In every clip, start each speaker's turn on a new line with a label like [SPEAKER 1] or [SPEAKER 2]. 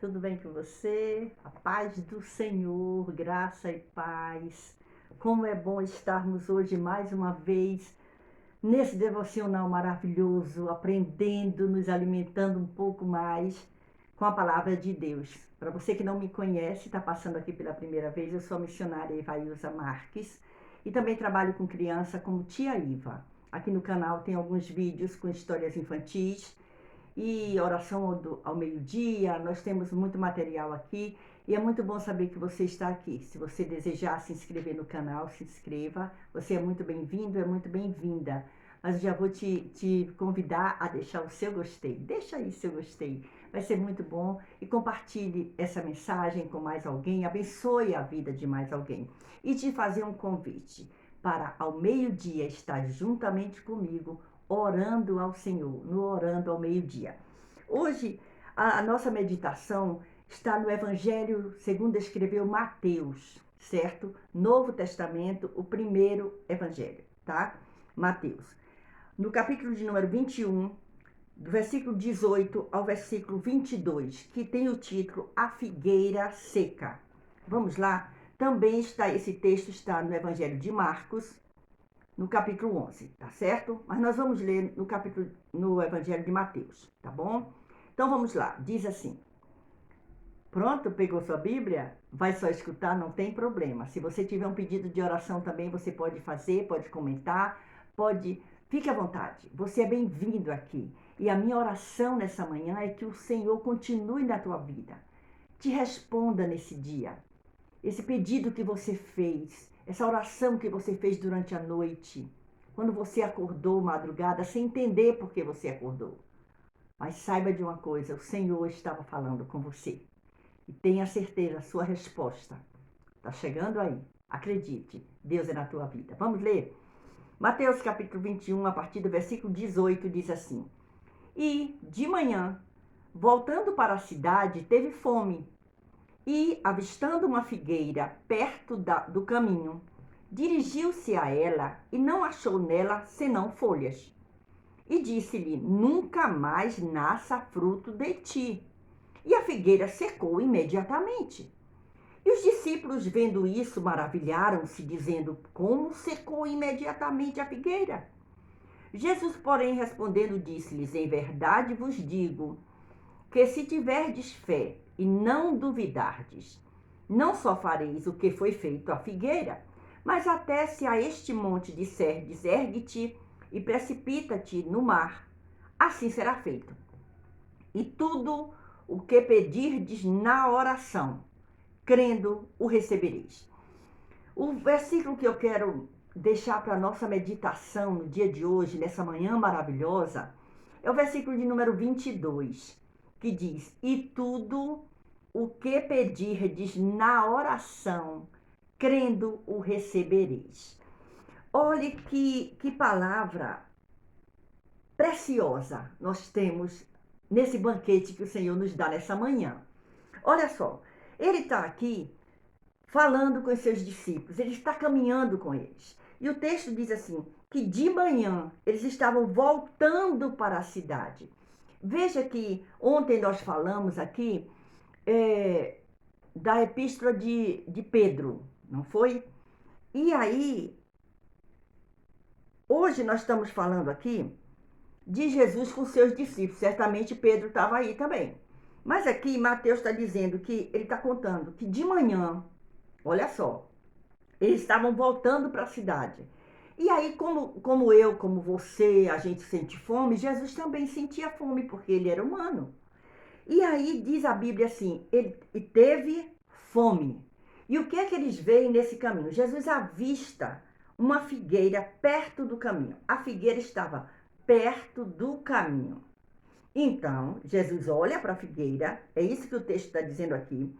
[SPEAKER 1] Tudo bem com você? A paz do Senhor, graça e paz. Como é bom estarmos hoje mais uma vez nesse devocional maravilhoso, aprendendo, nos alimentando um pouco mais com a palavra de Deus. Para você que não me conhece, está passando aqui pela primeira vez, eu sou a missionária Evailza Marques e também trabalho com criança como tia Iva. Aqui no canal tem alguns vídeos com histórias infantis e oração ao meio-dia. Nós temos muito material aqui e é muito bom saber que você está aqui. Se você desejar se inscrever no canal, se inscreva. Você é muito bem-vindo, é muito bem-vinda. Mas já vou te convidar a deixar o seu gostei. Deixa aí seu gostei. Vai ser muito bom. E compartilhe essa mensagem com mais alguém. Abençoe a vida de mais alguém. E te fazer um convite para ao meio-dia estar juntamente comigo orando ao Senhor, no orando ao meio-dia. Hoje, a nossa meditação está no Evangelho segundo escreveu Mateus, certo? Novo Testamento, o primeiro Evangelho, tá? Mateus. No capítulo de número 21, do versículo 18 ao versículo 22, que tem o título A Figueira Seca. Vamos lá? Também esse texto está no Evangelho de Marcos, no capítulo 11, tá certo? Mas nós vamos ler no Evangelho de Mateus, tá bom? Então vamos lá, diz assim: pronto, pegou sua Bíblia? Vai só escutar, não tem problema. Se você tiver um pedido de oração também, você pode fazer, pode comentar, fique à vontade. Você é bem-vindo aqui. E a minha oração nessa manhã é que o Senhor continue na tua vida. Te responda nesse dia. Esse pedido que você fez, essa oração que você fez durante a noite, quando você acordou madrugada, sem entender por que você acordou. Mas saiba de uma coisa, o Senhor estava falando com você. E tenha certeza, a sua resposta está chegando aí. Acredite, Deus é na tua vida. Vamos ler? Mateus capítulo 21, a partir do versículo 18, diz assim: E, de manhã, voltando para a cidade, teve fome. E, avistando uma figueira perto do caminho, dirigiu-se a ela e não achou nela senão folhas. E disse-lhe: Nunca mais nasça fruto de ti. E a figueira secou imediatamente. E os discípulos, vendo isso, maravilharam-se, dizendo: Como secou imediatamente a figueira? Jesus, porém, respondendo, disse-lhes: Em verdade vos digo que se tiverdes fé e não duvidardes, não só fareis o que foi feito à figueira, mas até se a este monte disserdes, ergue-te e precipita-te no mar, assim será feito. E tudo o que pedirdes na oração, crendo, o recebereis. O versículo que eu quero deixar para a nossa meditação no dia de hoje, nessa manhã maravilhosa, é o versículo de número 22, que diz: E tudo o que pedirdes na oração, crendo, o recebereis. Olhe que palavra preciosa nós temos nesse banquete que o Senhor nos dá nessa manhã. Olha só, ele está aqui falando com os seus discípulos, ele está caminhando com eles. E o texto diz assim, que de manhã eles estavam voltando para a cidade. Veja que ontem nós falamos aqui da epístola de Pedro, não foi? E aí, hoje nós estamos falando aqui de Jesus com seus discípulos. Certamente Pedro estava aí também. Mas aqui Mateus está dizendo que ele está contando que de manhã, olha só, eles estavam voltando para a cidade. E aí, como eu, como você, a gente sente fome, Jesus também sentia fome, porque ele era humano. E aí diz a Bíblia assim, ele teve fome. E o que é que eles veem nesse caminho? Jesus avista uma figueira perto do caminho. A figueira estava perto do caminho. Então, Jesus olha para a figueira, é isso que o texto está dizendo aqui,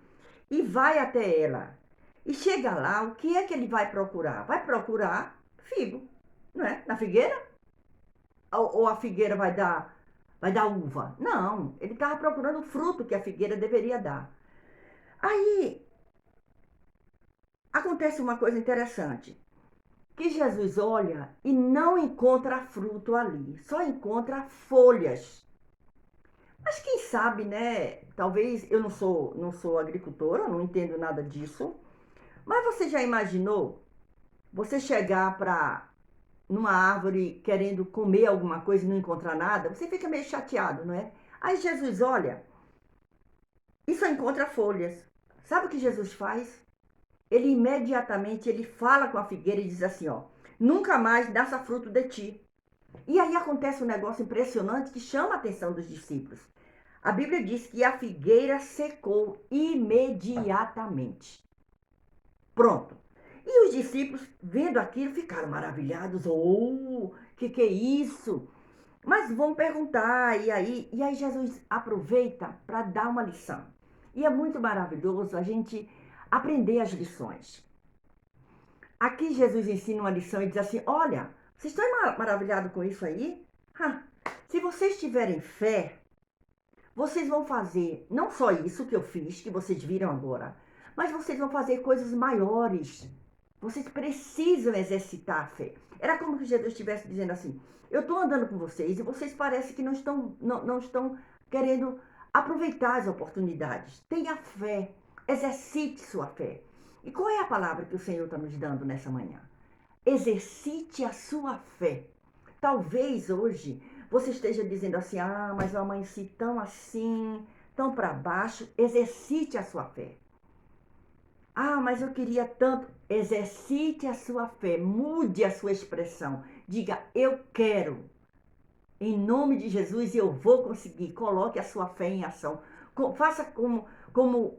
[SPEAKER 1] e vai até ela. E chega lá, o que é que ele vai procurar? Vai procurar figo, não é? Na figueira? Ou a figueira vai dar uva? Não, ele estava procurando o fruto que a figueira deveria dar. Aí acontece uma coisa interessante, que Jesus olha e não encontra fruto ali, só encontra folhas. Mas quem sabe, né? Talvez eu não sou agricultora, não entendo nada disso. Mas você já imaginou você chegar para numa árvore querendo comer alguma coisa e não encontrar nada? Você fica meio chateado, não é? Aí Jesus olha e só encontra folhas. Sabe o que Jesus faz? Ele imediatamente ele fala com a figueira e diz assim, ó: nunca mais nasça fruto de ti. E aí acontece um negócio impressionante que chama a atenção dos discípulos. A Bíblia diz que a figueira secou imediatamente. Pronto. E os discípulos, vendo aquilo, ficaram maravilhados. Oh, que é isso? Mas vão perguntar, e aí Jesus aproveita para dar uma lição. E é muito maravilhoso a gente aprender as lições. Aqui Jesus ensina uma lição e diz assim: olha, vocês estão maravilhados com isso aí? Se vocês tiverem fé, vocês vão fazer não só isso que eu fiz, que vocês viram agora, mas vocês vão fazer coisas maiores. Vocês precisam exercitar a fé. Era como se Jesus estivesse dizendo assim: eu estou andando com vocês e vocês parecem que não estão querendo aproveitar as oportunidades. Tenha fé, exercite sua fé. E qual é a palavra que o Senhor está nos dando nessa manhã? Exercite a sua fé. Talvez hoje você esteja dizendo assim: ah, mas eu amanheci tão assim, tão para baixo. Exercite a sua fé. Ah, mas eu queria tanto. Exercite a sua fé, mude a sua expressão. Diga: eu quero. Em nome de Jesus, eu vou conseguir. Coloque a sua fé em ação. Faça como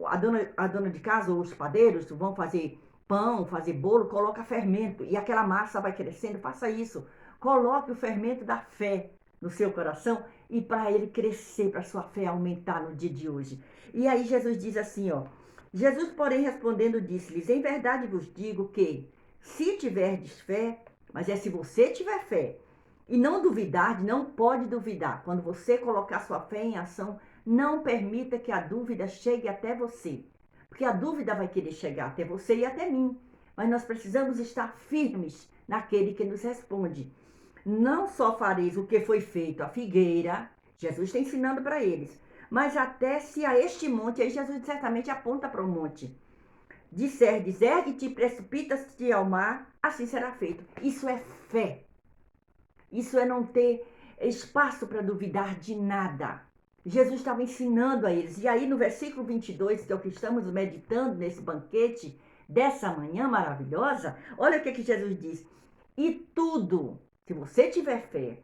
[SPEAKER 1] a dona de casa ou os padeiros vão fazer pão, fazer bolo, coloca fermento e aquela massa vai crescendo. Faça isso. Coloque o fermento da fé no seu coração e para ele crescer, para a sua fé aumentar no dia de hoje. E aí Jesus diz assim, ó: Jesus, porém, respondendo, disse-lhes: em verdade vos digo que, se tiverdes fé, mas é se você tiver fé, e não duvidar, não pode duvidar. Quando você colocar sua fé em ação, não permita que a dúvida chegue até você. Porque a dúvida vai querer chegar até você e até mim. Mas nós precisamos estar firmes naquele que nos responde. Não só fareis o que foi feito à figueira, Jesus está ensinando para eles, mas até se a este monte, aí Jesus certamente aponta para o monte, disserdes, ergue-te e precipita-te ao mar, assim será feito. Isso é fé. Isso é não ter espaço para duvidar de nada. Jesus estava ensinando a eles. E aí no versículo 22, que é o que estamos meditando nesse banquete dessa manhã maravilhosa, olha o que Jesus diz: e tudo, se você tiver fé,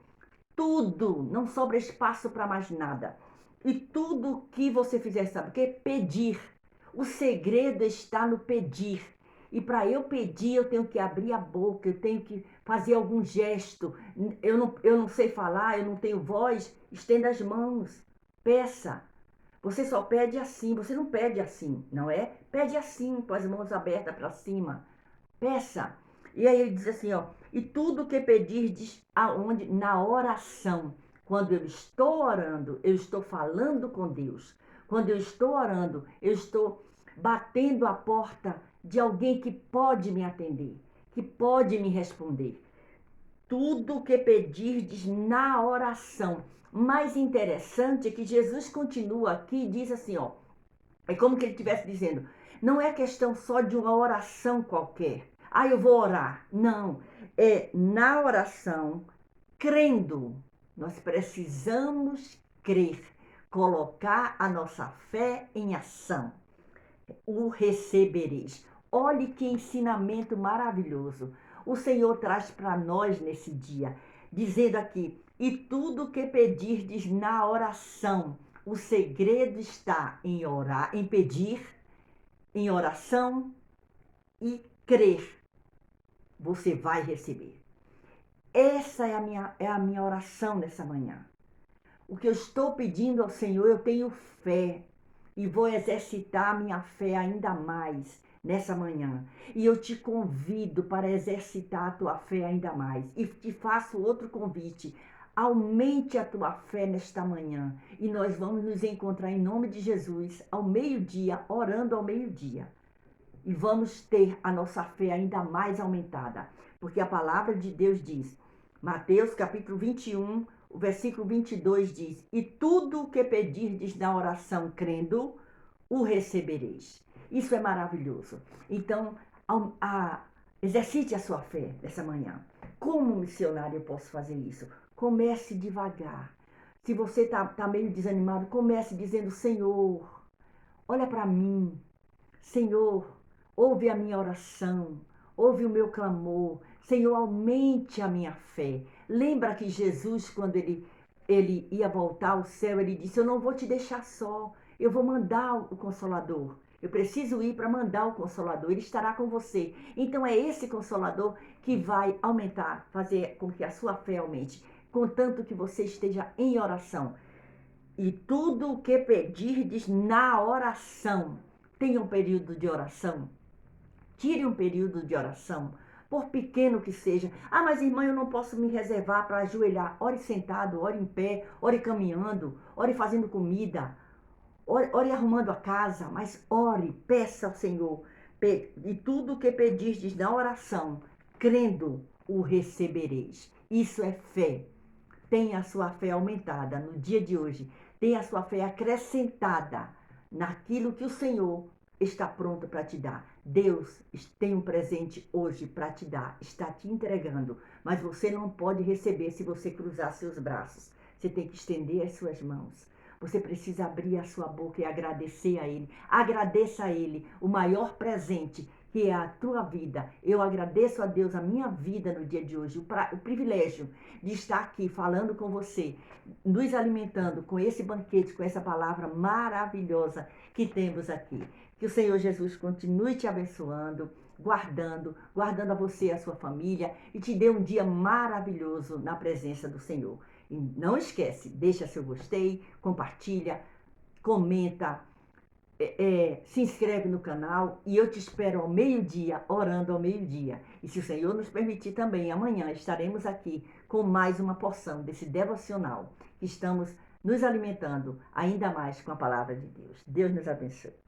[SPEAKER 1] tudo, não sobra espaço para mais nada. E tudo que você fizer, sabe o que? Pedir. O segredo está no pedir. E para eu pedir, eu tenho que abrir a boca, eu tenho que fazer algum gesto. Eu não sei falar, eu não tenho voz. Estenda as mãos, peça. Você só pede assim, você não pede assim, não é? Pede assim, com as mãos abertas para cima. Peça. E aí ele diz assim, ó: e tudo que pedirdes aonde? Na oração. Quando eu estou orando, eu estou falando com Deus. Quando eu estou orando, eu estou batendo a porta de alguém que pode me atender, que pode me responder. Tudo que pedirdes na oração. Mais interessante é que Jesus continua aqui e diz assim, ó, é como que ele estivesse dizendo: não é questão só de uma oração qualquer. Ah, eu vou orar. Não. É na oração, crendo. Nós precisamos crer, colocar a nossa fé em ação. O recebereis. Olhe que ensinamento maravilhoso o Senhor traz para nós nesse dia, dizendo aqui: e tudo que pedirdes na oração. O segredo está em orar, em pedir, em oração e crer. Você vai receber. Essa é a minha oração nessa manhã. O que eu estou pedindo ao Senhor, eu tenho fé e vou exercitar a minha fé ainda mais nessa manhã. E eu te convido para exercitar a tua fé ainda mais. E te faço outro convite: aumente a tua fé nesta manhã. E nós vamos nos encontrar em nome de Jesus ao meio-dia, orando ao meio-dia. E vamos ter a nossa fé ainda mais aumentada. Porque a palavra de Deus diz, Mateus capítulo 21, O versículo 22 diz: E tudo o que pedirdes na oração crendo, o recebereis. Isso é maravilhoso. Então, exercite a sua fé nessa manhã. Como missionário eu posso fazer isso? Comece devagar. Se você tá meio desanimado, comece dizendo: Senhor, olha para mim. Senhor, ouve a minha oração. Ouve o meu clamor. Senhor, aumente a minha fé. Lembra que Jesus, quando ele ia voltar ao céu, ele disse: Eu não vou te deixar só. Eu vou mandar o Consolador. Eu preciso ir para mandar o Consolador. Ele estará com você. Então é esse Consolador que vai aumentar, fazer com que a sua fé aumente, contanto que você esteja em oração. E tudo o que pedirdes na oração. Tenha um período de oração. Tire um período de oração, por pequeno que seja. Ah, mas irmã, eu não posso me reservar para ajoelhar. Ore sentado, ore em pé, ore caminhando, ore fazendo comida, ore arrumando a casa, mas ore, peça ao Senhor. E tudo o que pedirdes na oração, crendo, o recebereis. Isso é fé. Tenha a sua fé aumentada no dia de hoje. Tenha a sua fé acrescentada naquilo que o Senhor está pronto para te dar. Deus tem um presente hoje para te dar, está te entregando, mas você não pode receber se você cruzar seus braços. Você tem que estender as suas mãos. Você precisa abrir a sua boca e agradecer a Ele. Agradeça a Ele o maior presente, que é a tua vida. Eu agradeço a Deus a minha vida no dia de hoje, o privilégio de estar aqui falando com você, nos alimentando com esse banquete, com essa palavra maravilhosa que temos aqui. Que o Senhor Jesus continue te abençoando, guardando a você e a sua família e te dê um dia maravilhoso na presença do Senhor. E não esquece, deixa seu gostei, compartilha, comenta, se inscreve no canal e eu te espero ao meio-dia, orando ao meio-dia. E se o Senhor nos permitir também, amanhã estaremos aqui com mais uma porção desse devocional que estamos nos alimentando ainda mais com a palavra de Deus. Deus nos abençoe.